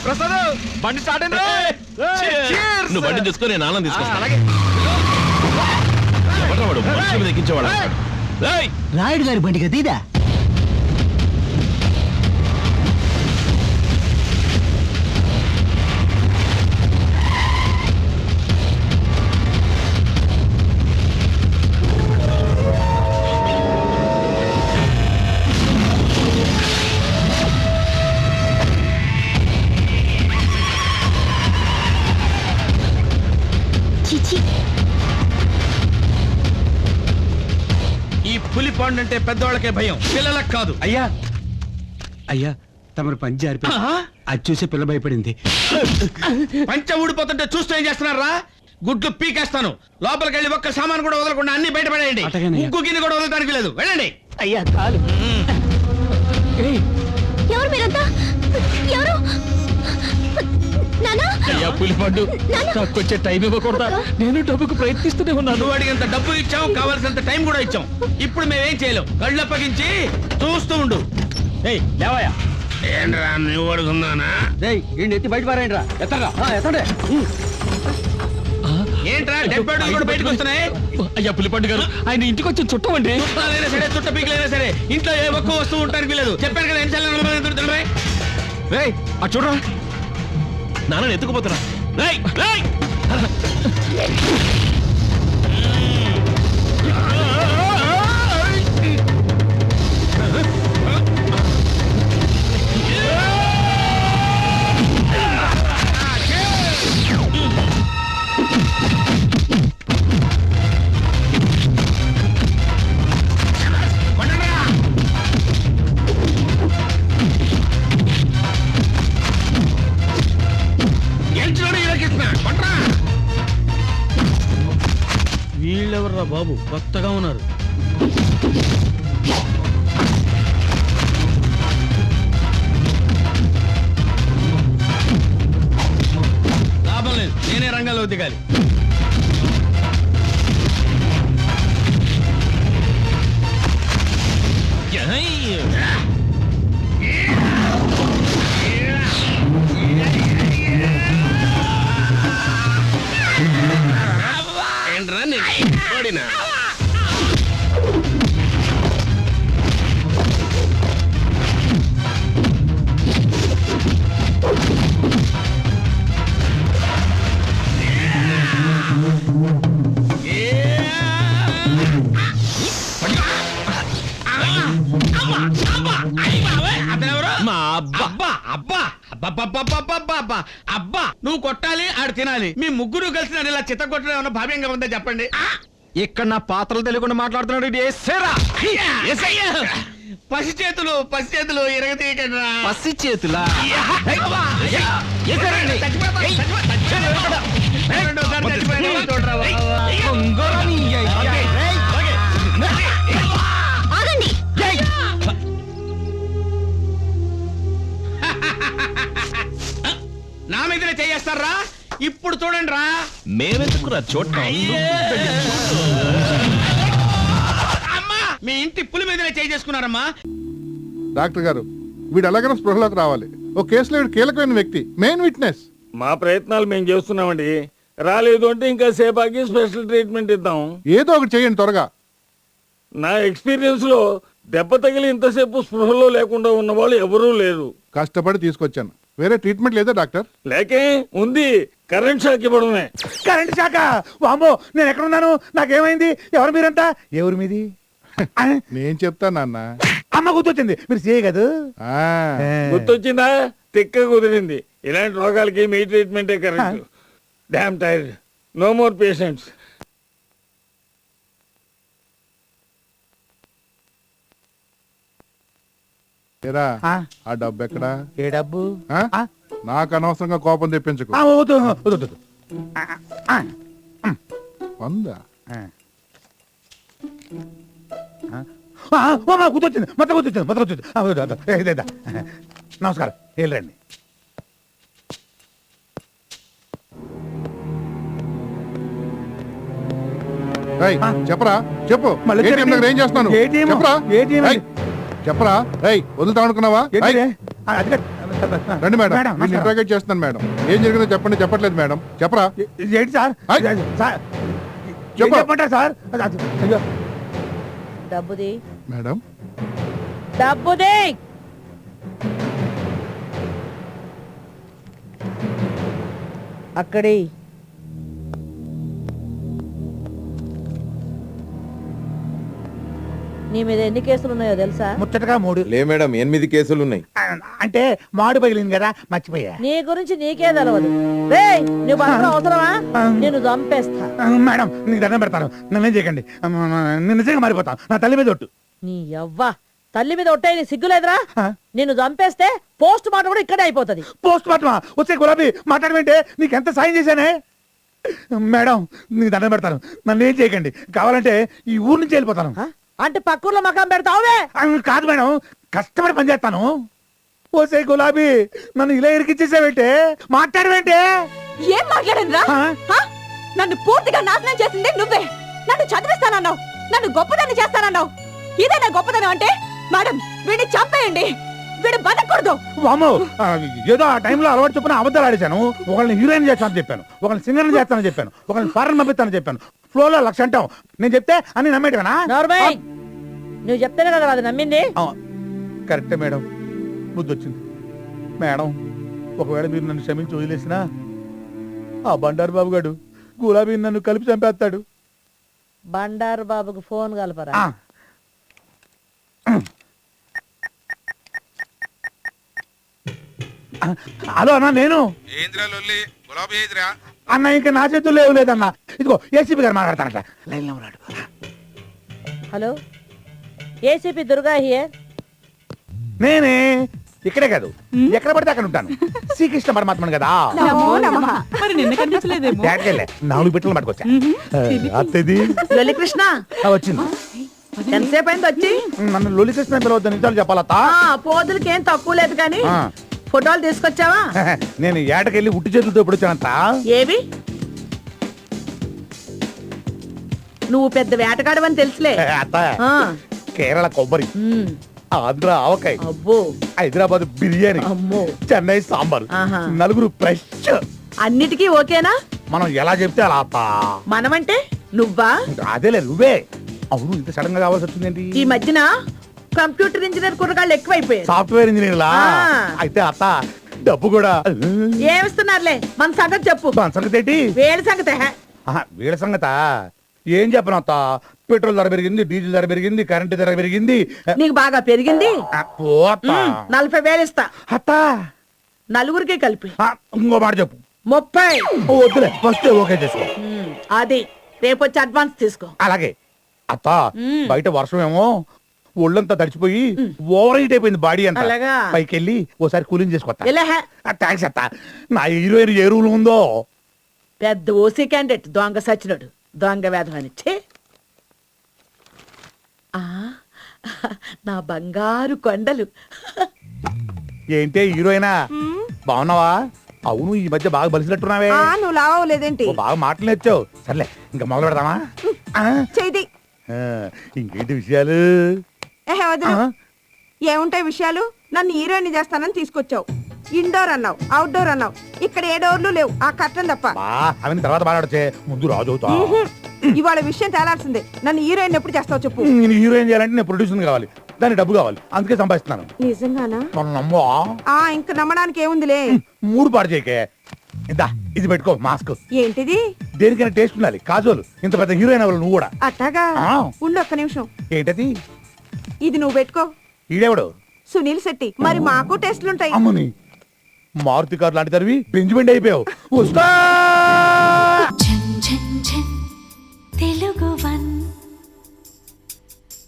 ప్రసాద్ బండి స్టార్ట్ అయింది. నువ్వు బండి తీసుకొని నేను ఆనందం తీసుకొస్తా. అలాగే ఎవరు మనుషుల మీద ఎక్కించేవాడు? రాయుడు గారి బండి కదా ఇదా? ఈ పులి పాండ్ అంటే పెద్దవాళ్ళకే భయం, పిల్లలకు కాదు. అయ్యా అయ్యా తమరు పంచి జారిపో. అది చూసే పిల్ల భయపడింది. పంచ ఊడిపోతుంటే చూస్తూ ఏం చేస్తున్నారా? గుడ్లు పీకేస్తాను. లోపలికి వెళ్ళి ఒక్క సామాన్ కూడా వదలకుండా అన్ని బయటపడేయండి. ముగ్గు గిన్నె కూడా వదలడానికి లేదు. వెళ్ళండి. అయ్యా కాలు. ఎవరు మీరంతా? ఎవరు? పులిపండు నాకు వచ్చే టైం ఇవ్వకూడదా? నేను డబ్బుకు ప్రయత్నిస్తూనే ఉన్నాను. నువ్వు అడిగినంత డబ్బు ఇచ్చాం, కావాల్సినంత టైం కూడా ఇచ్చాం. ఇప్పుడు మేమేం చేయలేం. కళ్ళప్పగించి చూస్తూ ఉండు. లేవయ్యా. ఏంట్రా నువ్వు అడుగున్నానా? ఎత్తి బయట పారేయండి రా. ఎత్తండి. ఏంట్రా డెడ్ బాడీలు కూడా బయటకు వస్తున్నాయి? అయ్యా పులిపండు గారు, ఆయన ఇంటికి వచ్చి చుట్టమండి. చుట్టాలైనా సరే, చుట్ట పీకలైనా సరే, ఇంట్లో ఏ ఒక్క వస్తువు ఉంటానికి లేదు. చెప్పాను కదా ఎన్నిసార్లు. చూడరా నాన్న ఎత్తుకుపోతున్నా. వీళ్ళెవర్రా బాబు, కొత్తగా ఉన్నారు. లాభం లేదు, నేనే రంగంలో దిగాలి. ఏంట్రా ఓడినా? మా అబ్బా అబ్బా అబ్బా అబ్బా నువ్వు కొట్టాలి, ఆడు తినాలి. మీ ముగ్గురు కలిసి నన్ను ఇలా చిత్త కొట్టడం ఏమన్నా భావ్యంగా ఉందా చెప్పండి. ఇక్కడ నా పాత్రలు తెలియకుండా మాట్లాడుతున్నాడు. పసి చేతులు ఇరగతీయకండిరా. పసి చేతులా? ఆగండి. నా మీదనే చేయేస్తారా? ఇప్పుడు చూడండి రా. మేమెందుకురా చూడటం? అమ్మా, మీ ఇంటి పులి మీదనే చేసుకున్నారమ్మా. డాక్టర్ గారు, వీడు ఎలాగైనా స్పృహలోకి రావాలి. ఓ కేసులో వీడు కీలకమైన వ్యక్తి, మెయిన్ విట్నెస్. మా ప్రయత్నాలు మేము చేస్తున్నామండి. రాలేదు అంటే ఇంకా సేపాకి స్పెషల్ ట్రీట్మెంట్ ఇద్దాం. ఏదో ఒకటి చేయండి త్వరగా. నా ఎక్స్పీరియన్స్ లో దెబ్బ తగిలి ఇంతసేపు స్పృహలో లేకుండా ఉన్న వాళ్ళు ఎవరూ లేరు. కష్టపడి తీసుకొచ్చాను. వేరే ట్రీట్మెంట్ లేదా డాక్టర్? లేకే ఉంది, కరెంట్ షాక్ ఇవ్వడమే. కరెంట్ శాఖ? వామ్మో, నేను ఎక్కడున్నాను? నాకేమైంది? ఎవరు మీరంతా? ఎవరు మీది? నేను చెప్తా నాన్న. అమ్మ గుర్తొచ్చింది, మీరు చేయగదు. గుర్తొచ్చిందా? తిక్క కుదిరింది. ఇలాంటి రోగాలకి మీ ట్రీట్మెంటే correct. Damn tired, no more patients. ఆ డబ్బు ఎక్కడా? ఏ డబ్బు? నాకు అనవసరంగా కోపం తెప్పించకు. వందా? గుర్తొచ్చింది, మొత్తం గుర్తొచ్చింది. నమస్కారం, వెళ్ళండి. చెప్పరా, చెప్పు. ఏం చేస్తున్నాను చెప్పరా? చెప్పరా. వదులుతా అనుకున్నావా? రండి మేడం మేడం, నేను నమస్కారం. ఇంట్రాగేట్ చేస్తున్నాను మేడం. ఏం జరిగిందో చెప్పండి. చెప్పట్లేదు మేడం. చెప్పరా? ఏంటి సార్ ఆయ్. సార్ చెప్పు. ఏం చెప్పంటారు సార్ అయ్యో డబ్బుది మేడం డబ్బుది అక్కడి నీ మీద ఎన్ని కేసులు ఉన్నాయో తెలుసా ముచ్చటగా 3 లే మేడం 8 కేసులు ఉన్నాయి. అంటే మాడు పగిలింది కదా మర్చిపోయా నీ గురించి నీకే తెలవదు రేయ్ నువ్వు బతకడం అవసరమా నేను చంపేస్తా మేడం నీకు దండం పెడతాను నన్నేం చేయకండి నేను నిజంగా మారిపోతాను నా తల్లి మీద ఒట్టు నీ యవ్వా తల్లి మీద ఒట్టే నీ సిగ్గులేదురా ఆ? నిన్ను చంపేస్తే పోస్ట్ మార్టం కూడా ఇక్కడే అయిపోతది పోస్ట్ మార్టమా వచ్చే గులాబీ మాట్లాడమంటే నీకు ఎంత సాయం చేశానే మేడం నీకు దండం పెడతాను నన్ను ఏం చేయకండి కావాలంటే ఈ ఊరు నుంచి వెళ్ళిపోతాను ఆ? అంటే పక్కూర్లో మకాం పెడతావువే కాదు మేడం కష్టపడి పనిచేస్తాను ఓసే గులాబీ నన్ను ఇలా ఇరికిచ్చేసావేంటే మాట్లాడవేంటే ఏం మాట్లాడనురా ఆ? నన్ను పూర్తిగా నాశనం చేసింది నువ్వే నన్ను చదివిస్తానన్నావు నన్ను గొప్పదాన్ని చేస్తానన్నావు ఇదేనా గొప్పదనం అంటే మేడం వీడిని చంపేయండి వీడు బతకూడదు వామ్మో, ఏదో ఆ టైంలో అలవాటు చొప్పున అబద్ధాలు ఆడేశాను ఒకళ్ళని హీరోయిన్ చేస్తానని చెప్పాను ఒకళ్ళని సింగర్ చేస్తానని చెప్పాను ఒకళ్ళని ఫారెన్ పంపిస్తానని చెప్పాను ఫ్లోలో 1,00,000 అంటాం నేను చెప్తే అన్ని నమ్మేటవేనా నోర్మై నువ్వు చెప్తేనే కదా అది నమ్మింది కరెక్టే మేడం బుద్ధి వచ్చింది మేడం ఒకవేళ మీరు నన్ను క్షమించి వదిలేసినా ఆ బండారు బాబు గారు గులాబీ నన్ను కలిపి చంపేస్తాడు బండారు బాబుకు ఫోన్ కలపరా ఆ. హలో అన్నా నేను అన్న ఇంకా నా చేతుల్లో ఏం లేదన్నా ఇదిగో ఏసీపీ గారు మాట్లాడతానట లైన్లో ఉన్నాడు హలో ఏసీపీ దుర్గా హియర్ నేనే ఇక్కడే కాదు ఎక్కడ పడితే అక్కడ ఉంటాను శ్రీకృష్ణ పరమాత్మను కదా మరి నిన్న కనిపించలేదేమో డాడీకెళ్ళే 4 బిట్టలు పట్టుకొచ్చా అత్తది కృష్ణ వచ్చింది ఎంతసేపు అయింది వచ్చి నన్ను లొలికృష్ణ పిలవద్దు నిజాలు చెప్పాలత్తా పోదులకి ఏం తక్కువ లేదు కానీ ఆ. ఫోటోలు తీసుకొచ్చావా నేను ఏటకెళ్ళి ఉట్టి చేతులతో ఎప్పుడు వచ్చానంత ఏవి నువ్వు పెద్ద వేటగాడవని తెలుసులే అత్త ఆ, కేరళ కొబ్బరి ఉమ్, ఆంధ్ర ఆవకాయ అబ్బో హైదరాబాద్ బిర్యానీ అమ్మో చెన్నై సాంబార్ ఆహా. 4 ఫ్రెష్ అన్నిటికీ ఓకేనా మనం ఎలా చెప్తే అలా అత్త మనమంటే నువ్వా అదేలే నువ్వే అవును ఇంత సడన్ గా కావాల్సి వచ్చిందేంటి ఈ మధ్యన కంప్యూటర్ ఇంజనీర్ కుర్రగాళ్ళు ఎక్కువైపోయారు సాఫ్ట్వేర్ ఇంజనీర్లా ఆ. అయితే అత్త డబ్బు కూడా ఏమిస్తున్నారులే మన సంగతి చెప్పు దాని సంగతి ఏంటి వేడి సంగతి హే. వీళ్ళ సంగత ఏం చెప్పను అత్త పెట్రోల్ ధర పెరిగింది డీజిల్ ధర పెరిగింది కరెంటు ధర పెరిగింది నీకు బాగా పెరిగింది ఓ అత్త 40,000 ఇస్తా అత్త నలుగురికి కలిపి ఇంకో మాట చెప్పు 30 ఓ, వద్దులే ఫస్ట్ ఓకే చేసుకో అది రేపొచ్చి అడ్వాన్స్ తీసుకో అలాగే అత్త బయట వర్షం ఏమో ఒళ్ళంతా తడిచిపోయి ఓవర్ హీట్ అయిపోయింది బాడీ అంతా అలాగా? పైకి వెళ్ళి ఓసారి కూలింగ్ చేసుకొస్తా ఇలా హే. థ్యాంక్స్ అత్త నా హీరోయిన్ ఏ రూల్ ఉందో పెద్ద ఓసీ క్యాండిడేట్ దొంగ సచ్చినోడు దొంగ వేధం అని ఛీ. ఆ, నా బంగారు కొండలు ఏంటే హీరోయినా బాగున్నావా అవును ఈ మధ్య బాగా బలిసినట్టున్నావే నువ్వు లావలేదేంటి ఓ, బాగా మాటలు నేర్చావు సర్లే ఇంకా మొదలు పెడదామా ఆ? చేయి ఆ, ఇంకేంటి విషయాలు ఆ? ఏముంటాయి విషయాలు నన్ను హీరోయిన్ చేస్తానని తీసుకొచ్చావు ఇండోర్ అన్నావు అవుట్డోర్ అన్నావు ఇక్కడ ఏ డోర్లు లేవు ఆ కట్టం తప్ప బా అవన్నీ తర్వాత మాట్లాడచ్చే ముందు రాజు అవుతా ఇవాళ విషయం తేలాల్సిందే నన్ను హీరోయిన్ ఎప్పుడు చేస్తావు చెప్పు నేను హీరోయిన్ చేయాలంటే నేను ప్రొడ్యూసర్ కావాలి దానికి డబ్బు కావాలి అందుకే సంపాదిస్తున్నాను నిజంగానా మనం నమ్మవా ఇంక నమ్మడానికి ఏముందిలే 3 పాడు చేయకే ఇందా ఇది పెట్టుకో మాస్క్ ఏంటిది దేనికైనా టేస్ట్ ఉండాలి కాజోలు ఇంత పెద్ద హీరోయిన్ అవ్వాలి నువ్వు కూడా అట్టాగా ఆ. ఉండు ఒక్క నిమిషం ఏంటది ఇది నువ్వు పెట్టుకో ఈడెవడు సునీల్ శెట్టి మరి మాకు టెస్ట్లుంటాయి అమ్మని మారుతి కారు లాంటి తరివి బెంజ్మెంట్ అయిపోయావు వస్తా ఝన్ ఝన్ ఝన్ తెలుగు వంద